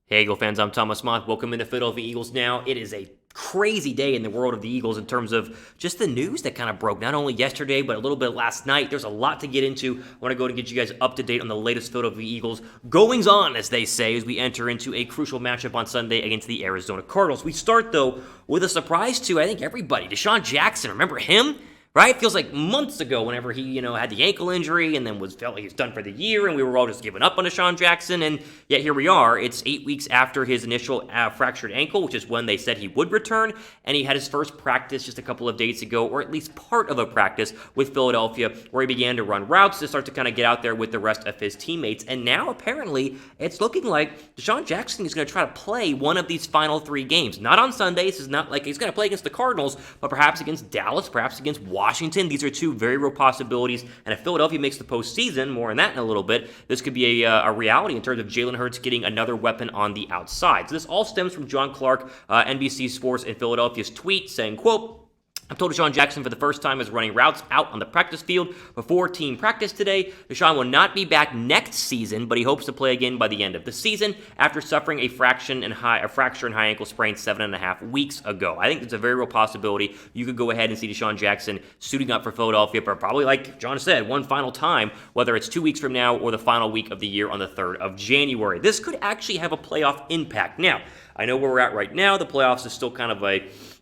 Hey, Eagle fans, I'm Thomas Mott. Welcome into Philadelphia Eagles Now. It is a crazy day in the world of the Eagles in terms of just the news that kind of broke, not only yesterday, but a little bit last night. There's a lot to get into. I want to go and get you guys up to date on the latest Philadelphia Eagles goings on, as they say, as we enter into a crucial matchup on Sunday against the Arizona Cardinals. We start, though, with a surprise to, I think, everybody. DeSean Jackson, remember him? Right? Feels like months ago whenever he, had the ankle injury and then felt like he was done for the year and we were all just giving up on DeSean Jackson. And yet here we are. It's 8 weeks after his initial fractured ankle, which is when they said he would return. And he had his first practice just a couple of days ago, or at least part of a practice with Philadelphia, where he began to run routes to start to kind of get out there with the rest of his teammates. And now apparently it's looking like DeSean Jackson is going to try to play one of these final 3 games. Not on Sunday. This is not like he's going to play against the Cardinals, but perhaps against Dallas, perhaps against Washington. These are 2 very real possibilities, and if Philadelphia makes the postseason, more on that in a little bit, this could be a reality in terms of Jalen Hurts getting another weapon on the outside. So this all stems from John Clark, NBC Sports in Philadelphia's tweet saying, quote, I've told DeSean Jackson for the first time is running routes out on the practice field before team practice today. DeSean will not be back next season, but he hopes to play again by the end of the season after suffering a fracture and high ankle sprain 7.5 weeks ago. I think it's a very real possibility. You could go ahead and see DeSean Jackson suiting up for Philadelphia, but probably like John said, one final time, whether it's 2 weeks from now or the final week of the year on the 3rd of January. This could actually have a playoff impact. Now, I know where we're at right now. The playoffs is still kind of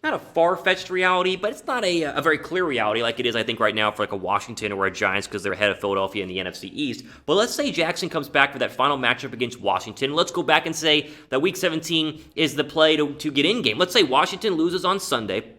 not a far-fetched reality, but it's not a very clear reality like it is, I think, right now for like a Washington or a Giants because they're ahead of Philadelphia in the NFC East. But let's say Jackson comes back for that final matchup against Washington. Let's go back and say that Week 17 is the play to get in game. Let's say Washington loses on Sunday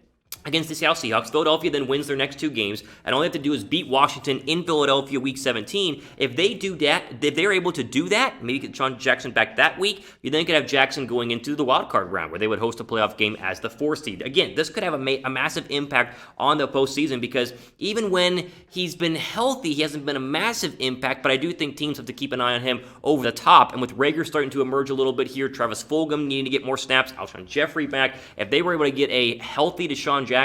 against the Seattle Seahawks. Philadelphia then wins their next 2 games, and all they have to do is beat Washington in Philadelphia Week 17. If they do that, if they're able to do that, maybe get Sean Jackson back that week, you then could have Jackson going into the wild card round, where they would host a playoff game as the 4th seed. Again, this could have a massive impact on the postseason because even when he's been healthy, he hasn't been a massive impact, but I do think teams have to keep an eye on him over the top. And with Rager starting to emerge a little bit here, Travis Fulgham needing to get more snaps, Alshon Jeffery back, if they were able to get a healthy DeSean Jackson,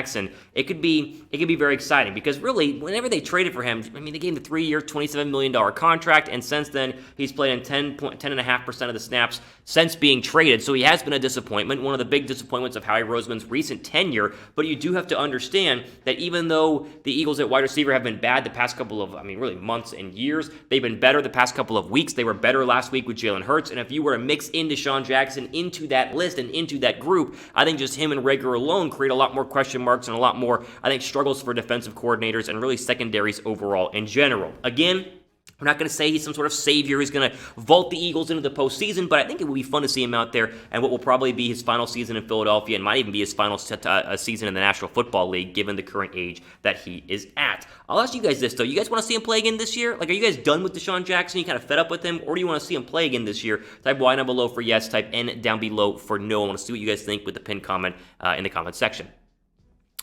it could be very exciting because really, whenever they traded for him, I mean, they gave him the 3-year, $27 million contract, and since then, he's played in 10.5% of the snaps since being traded, so he has been a disappointment, one of the big disappointments of Howie Roseman's recent tenure, but you do have to understand that even though the Eagles at wide receiver have been bad the past couple of, really months and years, they've been better the past couple of weeks. They were better last week with Jalen Hurts, and if you were to mix in DeSean Jackson into that list and into that group, I think just him and Rager alone create a lot more question marks and a lot more, I think, struggles for defensive coordinators and really secondaries overall in general. Again, we're not going to say he's some sort of savior who's going to vault the Eagles into the postseason, but I think it will be fun to see him out there and what will probably be his final season in Philadelphia and might even be his final season in the National Football League, given the current age that he is at. I'll ask you guys this, though. You guys want to see him play again this year? Like, are you guys done with DeSean Jackson? You kind of fed up with him? Or do you want to see him play again this year? Type Y down below for yes, type N down below for no. I want to see what you guys think with the pinned comment in the comment section.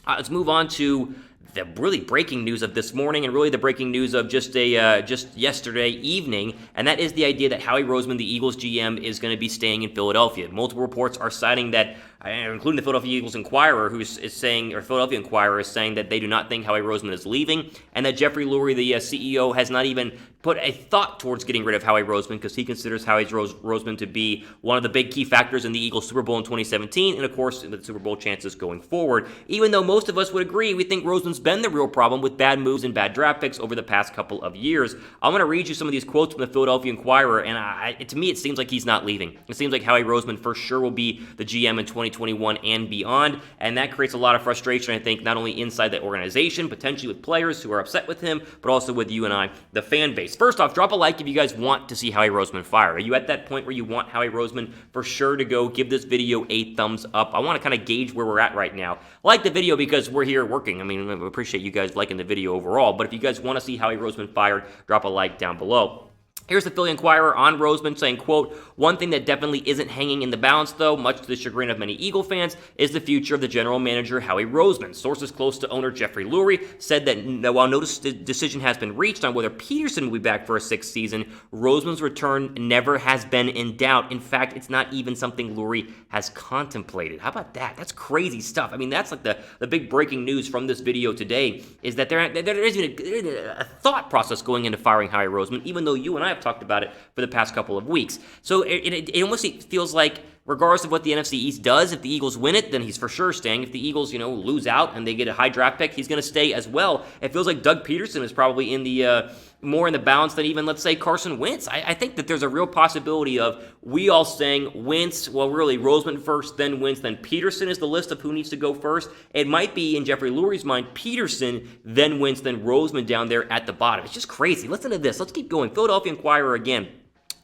Let's move on to the really breaking news of this morning and really the breaking news of just yesterday evening, and that is the idea that Howie Roseman, the Eagles GM, is going to be staying in Philadelphia. Multiple reports are citing that, including the Philadelphia Eagles Inquirer, Philadelphia Inquirer is saying that they do not think Howie Roseman is leaving, and that Jeffery Lurie, the CEO, has not even put a thought towards getting rid of Howie Roseman because he considers Howie Roseman to be one of the big key factors in the Eagles Super Bowl in 2017 and, of course, the Super Bowl chances going forward. Even though most of us would agree, we think Roseman's been the real problem with bad moves and bad draft picks over the past couple of years. I'm going to read you some of these quotes from the Philadelphia Inquirer, and to me, it seems like he's not leaving. It seems like Howie Roseman for sure will be the GM in 2021 and beyond, and that creates a lot of frustration, I think, not only inside the organization, potentially with players who are upset with him, but also with you and I, the fan base. First off, drop a like if you guys want to see Howie Roseman fired. Are you at that point where you want Howie Roseman for sure to go? Give this video a thumbs up. I want to kind of gauge where we're at right now. Like the video because we're here working. I mean, I appreciate you guys liking the video overall, but if you guys want to see Howie Roseman fired, drop a like down below. Here's the Philly Inquirer on Roseman saying, quote, one thing that definitely isn't hanging in the balance, though, much to the chagrin of many Eagle fans, is the future of the general manager, Howie Roseman. Sources close to owner Jeffery Lurie said that while no decision has been reached on whether Pederson will be back for a 6th season, Roseman's return never has been in doubt. In fact, it's not even something Lurie has contemplated. How about that? That's crazy stuff. I mean, that's like the big breaking news from this video today is that there isn't a thought process going into firing Howie Roseman, even though you and I have have talked about it for the past couple of weeks. So it almost feels like, regardless of what the NFC East does, if the Eagles win it, then he's for sure staying. If the Eagles, lose out and they get a high draft pick, he's going to stay as well. It feels like Doug Pederson is probably in the more in the balance than even, let's say, Carson Wentz. I think that there's a real possibility of we all saying Wentz, well, really, Roseman first, then Wentz, then Pederson is the list of who needs to go first. It might be, in Jeffery Lurie's mind, Pederson, then Wentz, then Roseman down there at the bottom. It's just crazy. Listen to this. Let's keep going. Philadelphia Inquirer again.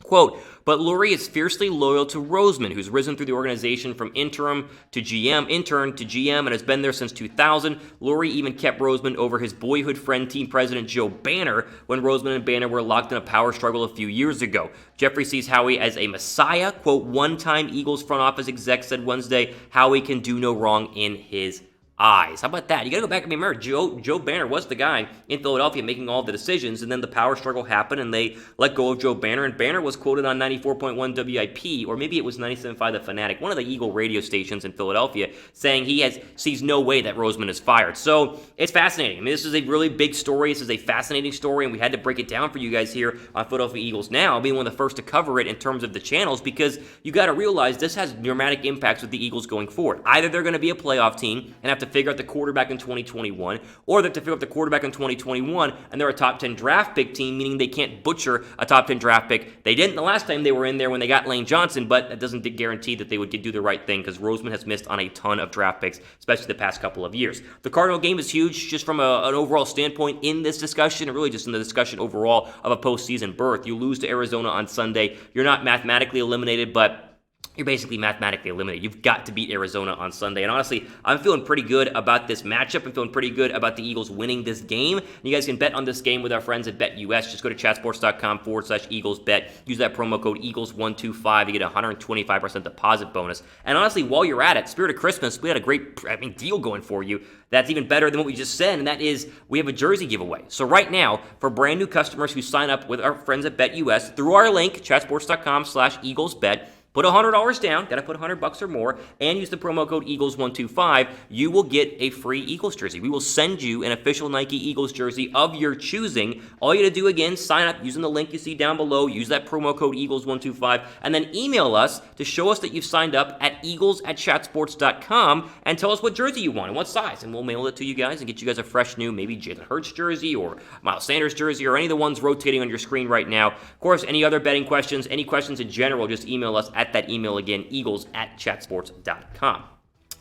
Quote, but Lurie is fiercely loyal to Roseman, who's risen through the organization from intern to GM, and has been there since 2000. Lurie even kept Roseman over his boyhood friend, team president Joe Banner, when Roseman and Banner were locked in a power struggle a few years ago. Jeffrey sees Howie as a messiah. Quote, one-time Eagles front office exec said Wednesday, Howie can do no wrong in his eyes. How about that? You got to go back and remember, Joe Banner was the guy in Philadelphia making all the decisions, and then the power struggle happened, and they let go of Joe Banner, and Banner was quoted on 94.1 WIP, or maybe it was 97.5 The Fanatic, one of the Eagle radio stations in Philadelphia, saying he sees no way that Roseman is fired. So it's fascinating. I mean, this is a really big story. This is a fascinating story, and we had to break it down for you guys here on Philadelphia Eagles Now, being one of the first to cover it in terms of the channels, because you got to realize this has dramatic impacts with the Eagles going forward. Either they're going to be a playoff team and have to figure out the quarterback in 2021, or they have to figure out the quarterback in 2021, and they're a top 10 draft pick team, meaning they can't butcher a top 10 draft pick. They didn't the last time they were in there when they got Lane Johnson, but that doesn't guarantee that they would do the right thing, because Roseman has missed on a ton of draft picks, especially the past couple of years. The Cardinal game is huge just from an overall standpoint in this discussion, and really just in the discussion overall of a postseason berth. You lose to Arizona on Sunday. You're not mathematically eliminated, but you're basically mathematically eliminated. You've got to beat Arizona on Sunday. And honestly, I'm feeling pretty good about this matchup. I'm feeling pretty good about the Eagles winning this game. You guys can bet on this game with our friends at BetUS. Just go to chatsports.com/EaglesBet. Use that promo code Eagles125 to get a 125% deposit bonus. And honestly, while you're at it, Spirit of Christmas, we had a great deal going for you. That's even better than what we just said, and that is we have a jersey giveaway. So right now, for brand new customers who sign up with our friends at BetUS, through our link, chatsports.com/EaglesBet, put $100 down, got to put $100 or more, and use the promo code Eagles125. You will get a free Eagles jersey. We will send you an official Nike Eagles jersey of your choosing. All you got to do, again, sign up using the link you see down below, use that promo code Eagles125, and then email us to show us that you've signed up at eagles@chatsports.com and tell us what jersey you want and what size, and we'll mail it to you guys and get you guys a fresh new, maybe Jalen Hurts jersey or Miles Sanders jersey or any of the ones rotating on your screen right now. Of course, any other betting questions, any questions in general, just email us at that email again, eagles@chatsports.com.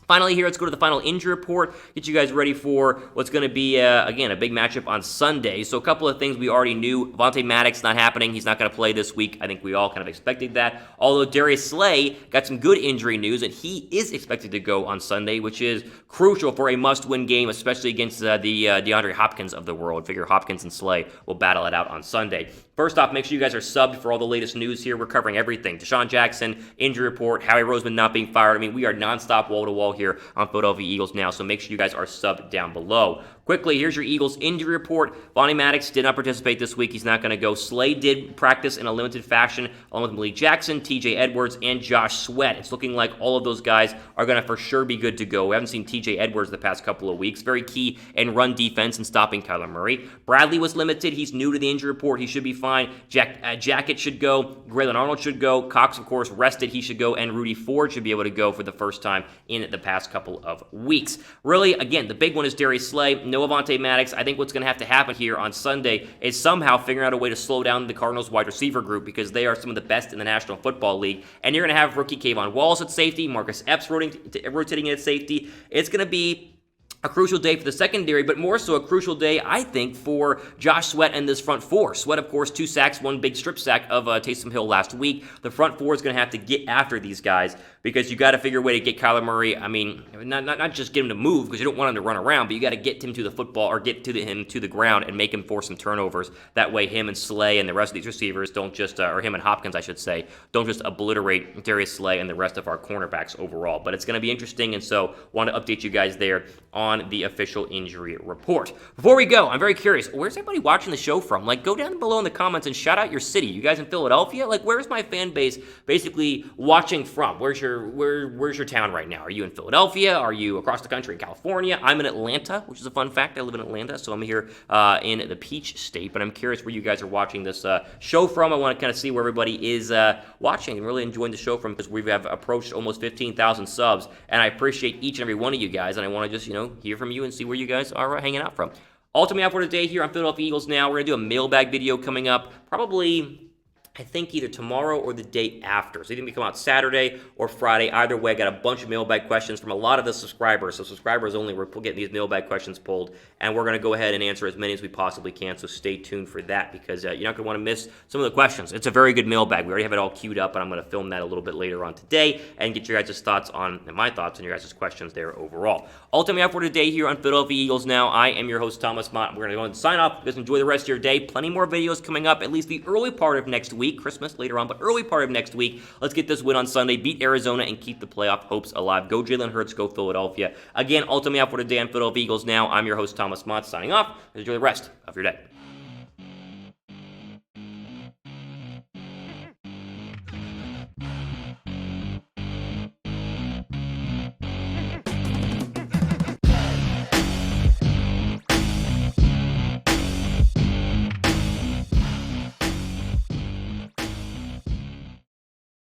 Finally here, let's go to the final injury report, get you guys ready for what's going to be, again, a big matchup on Sunday. So a couple of things we already knew. Avonte Maddox not happening. He's not going to play this week. I think we all kind of expected that. Although Darius Slay got some good injury news, and he is expected to go on Sunday, which is crucial for a must-win game, especially against the DeAndre Hopkins of the world. Figure Hopkins and Slay will battle it out on Sunday. First off, make sure you guys are subbed for all the latest news here. We're covering everything. DeSean Jackson, injury report, Howie Roseman not being fired. I mean, we are nonstop wall-to-wall here on Philadelphia Eagles Now, so make sure you guys are subbed down below. Quickly, here's your Eagles injury report. Avonte Maddox did not participate this week. He's not going to go. Slay did practice in a limited fashion, along with Malik Jackson, TJ Edwards, and Josh Sweat. It's looking like all of those guys are going to for sure be good to go. We haven't seen TJ Edwards the past couple of weeks. Very key in run defense and stopping Kyler Murray. Bradley was limited. He's new to the injury report. He should be fine. Jackett should go. Graylin Arnold should go. Cox, of course, rested. He should go. And Rudy Ford should be able to go for the first time in the past couple of weeks. Really, again, the big one is Darius Slay. No Avonte Maddox. I think what's going to have to happen here on Sunday is somehow figuring out a way to slow down the Cardinals wide receiver group, because they are some of the best in the National Football League. And you're going to have rookie Kayvon Wallace at safety, Marcus Epps rotating at safety. It's going to be a crucial day for the secondary, but more so a crucial day, I think, for Josh Sweat and this front four. Sweat, of course, 2 sacks, 1 big strip sack of Taysom Hill last week. The front four is going to have to get after these guys, because you got to figure a way to get Kyler Murray. I mean, not just get him to move, because you don't want him to run around, but you got to get him to the football, or get him to the ground and make him force some turnovers. That way, him and Slay and the rest of these receivers don't just, or him and Hopkins, I should say, don't just obliterate Darius Slay and the rest of our cornerbacks overall. But it's going to be interesting, and so want to update you guys there on on the official injury report. Before we go, I'm very curious, where's everybody watching the show from? Like, go down below in the comments and shout out your city. You guys in Philadelphia? Like, where's my fan base basically watching from? Where's your town right now? Are you in Philadelphia? Are you across the country in California? I'm in Atlanta, which is a fun fact. I live in Atlanta, so I'm here in the Peach State, but I'm curious where you guys are watching this show from. I want to kind of see where everybody is watching and really enjoying the show from, because we have approached almost 15,000 subs, and I appreciate each and every one of you guys, and I want to just, hear from you and see where you guys are hanging out from. Ultimately, for today here on Philadelphia Eagles Now, we're going to do a mailbag video coming up, probably, I think, either tomorrow or the day after. So either we come out Saturday or Friday. Either way, I got a bunch of mailbag questions from a lot of the subscribers. So subscribers only, we're getting these mailbag questions pulled, and we're going to go ahead and answer as many as we possibly can. So stay tuned for that, because you're not going to want to miss some of the questions. It's a very good mailbag. We already have it all queued up, and I'm going to film that a little bit later on today and get your guys' thoughts on, and my thoughts on your guys' questions there overall. Ultimately, for today here on Philadelphia Eagles Now, I am your host, Thomas Mott. We're going to go ahead and sign off. Just enjoy the rest of your day. Plenty more videos coming up, at least the early part of next week. Christmas later on, but early part of next week. Let's get this win on Sunday, beat Arizona, and keep the playoff hopes alive. Go Jalen Hurts, go Philadelphia. Again, ultimately, for today on Philadelphia Eagles Now, I'm your host, Thomas Mott, signing off. Enjoy the rest of your day.